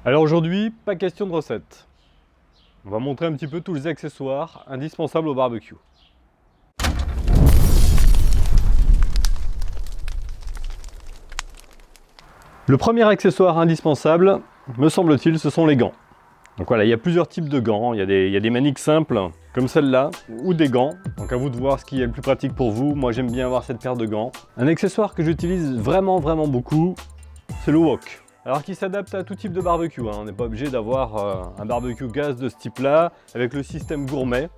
Alors aujourd'hui, pas question de recette. On va montrer un petit peu tous les accessoires indispensables au barbecue. Le premier accessoire indispensable, me semble-t-il, ce sont les gants. Donc voilà, il y a plusieurs types de gants. Il y a des maniques simples, comme celle-là, ou des gants. Donc à vous de voir ce qui est le plus pratique pour vous. Moi j'aime bien avoir cette paire de gants. Un accessoire que j'utilise vraiment beaucoup, c'est le wok. Alors qui s'adapte à tout type de barbecue, hein. On n'est pas obligé d'avoir un barbecue gaz de ce type-là, avec le système gourmet.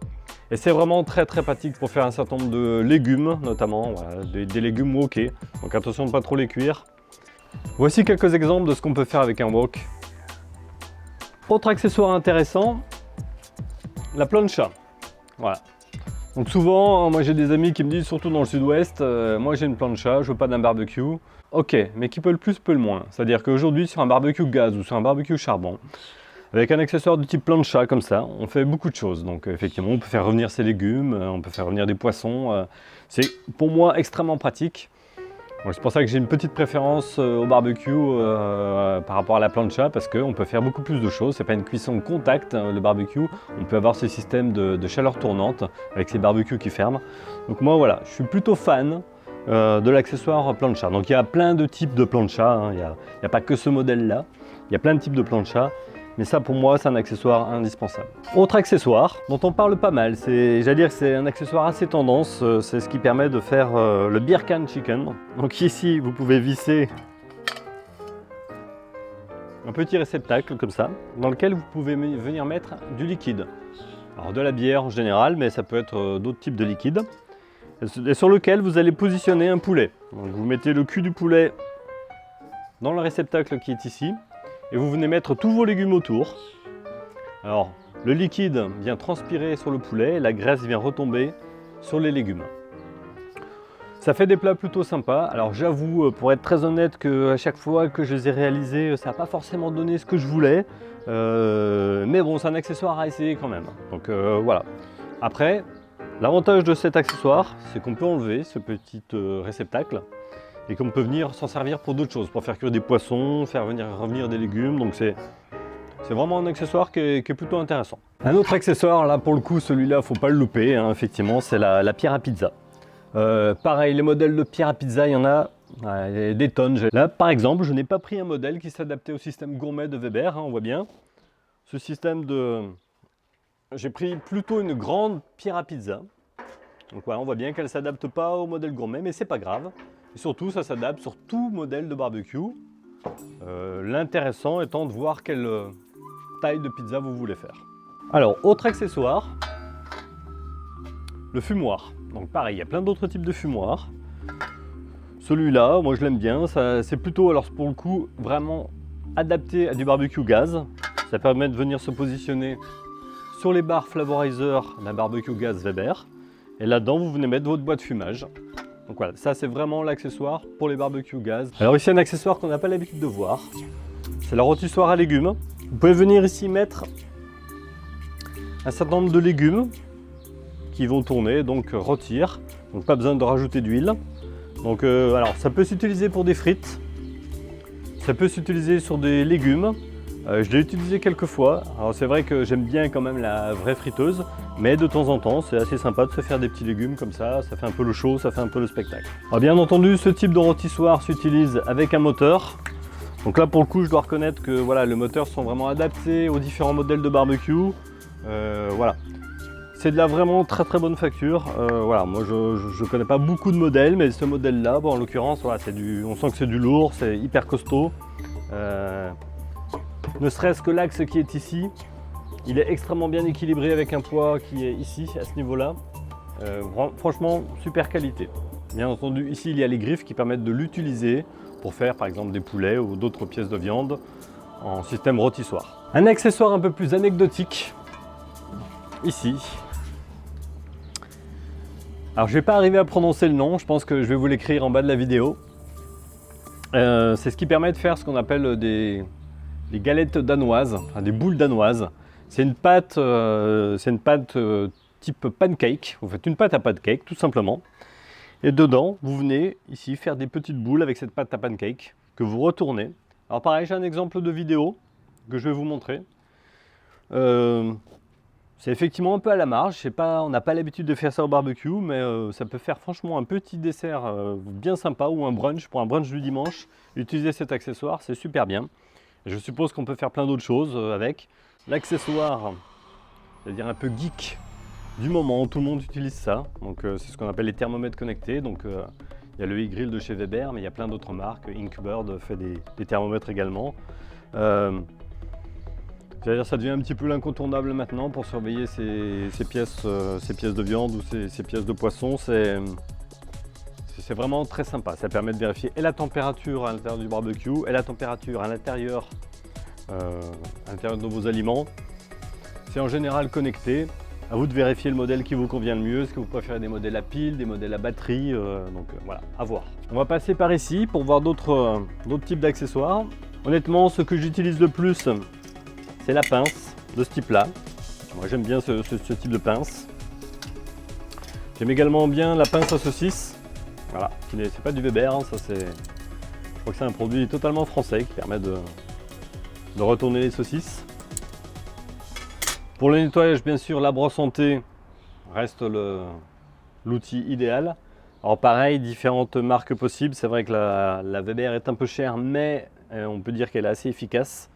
Et c'est vraiment très pratique pour faire un certain nombre de légumes, notamment, voilà, des légumes wokés. Donc attention de ne pas trop les cuire. Voici quelques exemples de ce qu'on peut faire avec un wok. Autre accessoire intéressant, la plancha. Voilà. Donc souvent, moi j'ai des amis qui me disent, surtout dans le sud-ouest, moi j'ai une plancha, je veux pas d'un barbecue. Ok, mais qui peut le plus, peut le moins. C'est-à-dire qu'aujourd'hui, sur un barbecue gaz ou sur un barbecue charbon, avec un accessoire de type plancha comme ça, on fait beaucoup de choses. Donc effectivement, on peut faire revenir ses légumes, on peut faire revenir des poissons. C'est pour moi extrêmement pratique. C'est pour ça que j'ai une petite préférence au barbecue par rapport à la plancha, parce qu'on peut faire beaucoup plus de choses. C'est pas une cuisson contact, hein, le barbecue. On peut avoir ce système de chaleur tournante avec ces barbecues qui ferment. Donc moi voilà, je suis plutôt fan de l'accessoire plancha. Donc il y a plein de types de plancha, hein. Il n'y a pas que ce modèle-là. Il y a plein de types de plancha. Mais ça, pour moi, c'est un accessoire indispensable. Autre accessoire dont on parle pas mal, j'allais dire que c'est un accessoire assez tendance, c'est ce qui permet de faire le beer can chicken. Donc ici, vous pouvez visser un petit réceptacle comme ça, dans lequel vous pouvez venir mettre du liquide. Alors de la bière en général, mais ça peut être d'autres types de liquides. Et sur lequel vous allez positionner un poulet. Donc vous mettez le cul du poulet dans le réceptacle qui est ici. Et vous venez mettre tous vos légumes autour. Alors, le liquide vient transpirer sur le poulet et la graisse vient retomber sur les légumes. Ça fait des plats plutôt sympas. Alors j'avoue, pour être très honnête, qu'à chaque fois que je les ai réalisés, ça n'a pas forcément donné ce que je voulais. Mais bon, c'est un accessoire à essayer quand même. Donc voilà. Après, l'avantage de cet accessoire, c'est qu'on peut enlever ce petit réceptacle et qu'on peut venir s'en servir pour d'autres choses, pour faire cuire des poissons, faire revenir des légumes. Donc c'est vraiment un accessoire qui est plutôt intéressant. Un autre accessoire, là pour le coup, celui-là, faut pas le louper, hein, effectivement, c'est la pierre à pizza. Pareil, les modèles de pierre à pizza, il y en a des tonnes. Là, par exemple, je n'ai pas pris un modèle qui s'adaptait au système gourmet de Weber, hein, on voit bien. Ce système de... J'ai pris plutôt une grande pierre à pizza. Donc voilà, on voit bien qu'elle ne s'adapte pas au modèle gourmet, mais c'est pas grave. Et surtout, ça s'adapte sur tout modèle de barbecue. L'intéressant étant de voir quelle taille de pizza vous voulez faire. Alors, autre accessoire, le fumoir. Donc pareil, il y a plein d'autres types de fumoirs. Celui-là, moi je l'aime bien. C'est plutôt, alors pour le coup, vraiment adapté à du barbecue gaz. Ça permet de venir se positionner sur les barres flavoriseurs d'un barbecue gaz Weber. Et là-dedans, vous venez mettre votre boîte de fumage. Donc voilà, ça c'est vraiment l'accessoire pour les barbecues gaz. Alors ici un accessoire qu'on n'a pas l'habitude de voir, c'est la rôtissoire à légumes. Vous pouvez venir ici mettre un certain nombre de légumes qui vont tourner, donc rôtir. Donc pas besoin de rajouter d'huile. Donc alors ça peut s'utiliser pour des frites, ça peut s'utiliser sur des légumes. Je l'ai utilisé quelques fois. Alors c'est vrai que j'aime bien quand même la vraie friteuse, mais de temps en temps c'est assez sympa de se faire des petits légumes comme ça fait un peu le show, ça fait un peu le spectacle. Alors bien entendu, ce type de rôtissoir s'utilise avec un moteur. Donc là pour le coup, je dois reconnaître que voilà, les moteurs sont vraiment adaptés aux différents modèles de barbecue. Voilà. C'est de la vraiment très bonne facture. Voilà, moi je connais pas beaucoup de modèles, mais ce modèle là, bon, en l'occurrence, voilà, on sent que c'est du lourd, c'est hyper costaud. Ne serait-ce que l'axe qui est ici, il est extrêmement bien équilibré avec un poids qui est ici, à ce niveau-là. Franchement, super qualité. Bien entendu, ici il y a les griffes qui permettent de l'utiliser pour faire par exemple des poulets ou d'autres pièces de viande en système rôtissoir. Un accessoire un peu plus anecdotique, ici. Alors je ne vais pas arriver à prononcer le nom, je pense que je vais vous l'écrire en bas de la vidéo. C'est ce qui permet de faire ce qu'on appelle des galettes danoises, enfin des boules danoises. C'est une pâte, type pancake. Vous faites une pâte à pancake tout simplement. Et dedans, vous venez ici faire des petites boules avec cette pâte à pancake que vous retournez. Alors pareil, j'ai un exemple de vidéo. que je vais vous montrer. C'est effectivement un peu à la marge, on n'a pas l'habitude de faire ça au barbecue, mais ça peut faire franchement un petit dessert bien sympa ou un brunch, pour un brunch du dimanche. Utiliser cet accessoire, c'est super bien. Et je suppose qu'on peut faire plein d'autres choses avec. L'accessoire, c'est-à-dire un peu geek du moment, tout le monde utilise ça. Donc c'est ce qu'on appelle les thermomètres connectés. Donc il y a le e-grill de chez Weber, mais il y a plein d'autres marques. Inkbird fait des thermomètres également. C'est-à-dire ça devient un petit peu l'incontournable maintenant pour surveiller ces pièces de viande ou ces pièces de poisson. C'est vraiment très sympa. Ça permet de vérifier et la température à l'intérieur du barbecue et la température à l'intérieur de vos aliments. C'est en général connecté. À vous de vérifier le modèle qui vous convient le mieux. Est-ce que vous préférez des modèles à pile, des modèles à batterie, voilà, à voir. On va passer par ici pour voir d'autres types d'accessoires. Honnêtement, ce que j'utilise le plus, c'est la pince de ce type-là. Moi, j'aime bien ce type de pince. J'aime également bien la pince à saucisse. Voilà, c'est pas du Weber, hein, ça c'est. Je crois que c'est un produit totalement français qui permet de retourner les saucisses. Pour le nettoyage, bien sûr, la brosse en thé reste l'outil idéal. Alors pareil, différentes marques possibles. C'est vrai que la Weber est un peu chère, mais on peut dire qu'elle est assez efficace.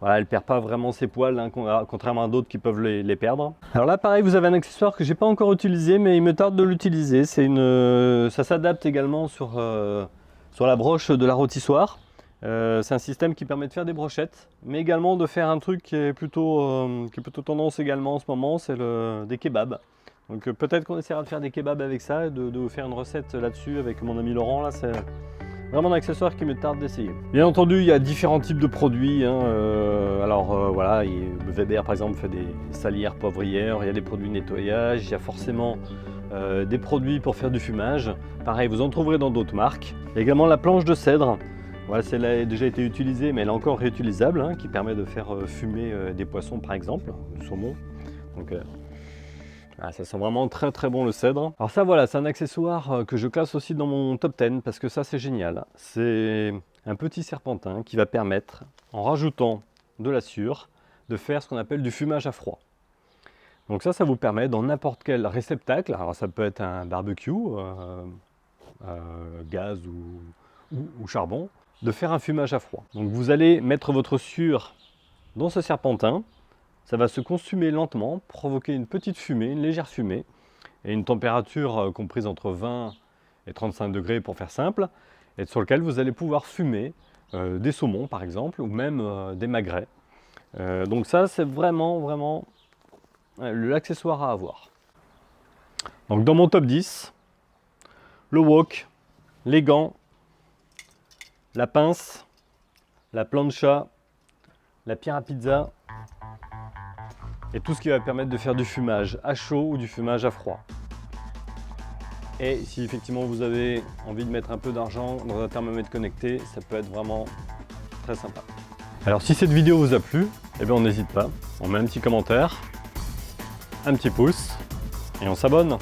Voilà, elle ne perd pas vraiment ses poils, hein, contrairement à d'autres qui peuvent les perdre. Alors là, pareil, vous avez un accessoire que je n'ai pas encore utilisé, mais il me tarde de l'utiliser. Ça s'adapte également sur la broche de la rôtissoire. C'est un système qui permet de faire des brochettes, mais également de faire un truc qui est plutôt tendance également en ce moment, c'est des kebabs. Donc peut-être qu'on essaiera de faire des kebabs avec ça, et de vous faire une recette là-dessus avec mon ami Laurent. Là, c'est vraiment un accessoire qui me tarde d'essayer. Bien entendu, il y a différents types de produits. Hein. Voilà, Weber par exemple fait des salières poivrières, il y a des produits de nettoyage, il y a forcément des produits pour faire du fumage. Pareil, vous en trouverez dans d'autres marques. Il y a également la planche de cèdre. Voilà, celle-là a déjà été utilisée, mais elle est encore réutilisable, hein, qui permet de faire fumer des poissons par exemple, du saumon. Donc, ça sent vraiment très très bon le cèdre. Alors ça voilà, c'est un accessoire que je classe aussi dans mon top 10 parce que ça c'est génial. C'est un petit serpentin qui va permettre, en rajoutant de la sciure, de faire ce qu'on appelle du fumage à froid. Donc ça vous permet dans n'importe quel réceptacle, alors ça peut être un barbecue, gaz ou charbon, de faire un fumage à froid. Donc vous allez mettre votre sciure dans ce serpentin. Ça va se consumer lentement, provoquer une petite fumée, une légère fumée, et une température comprise entre 20 et 35 degrés pour faire simple, et sur lequel vous allez pouvoir fumer des saumons par exemple, ou même des magrets. Donc ça c'est vraiment l'accessoire à avoir. Donc dans mon top 10, le wok, les gants, la pince, la plancha, la pierre à pizza, et tout ce qui va permettre de faire du fumage à chaud ou du fumage à froid. Et si effectivement vous avez envie de mettre un peu d'argent dans un thermomètre connecté, ça peut être vraiment très sympa. Alors si cette vidéo vous a plu, eh bien on n'hésite pas, on met un petit commentaire, un petit pouce et on s'abonne.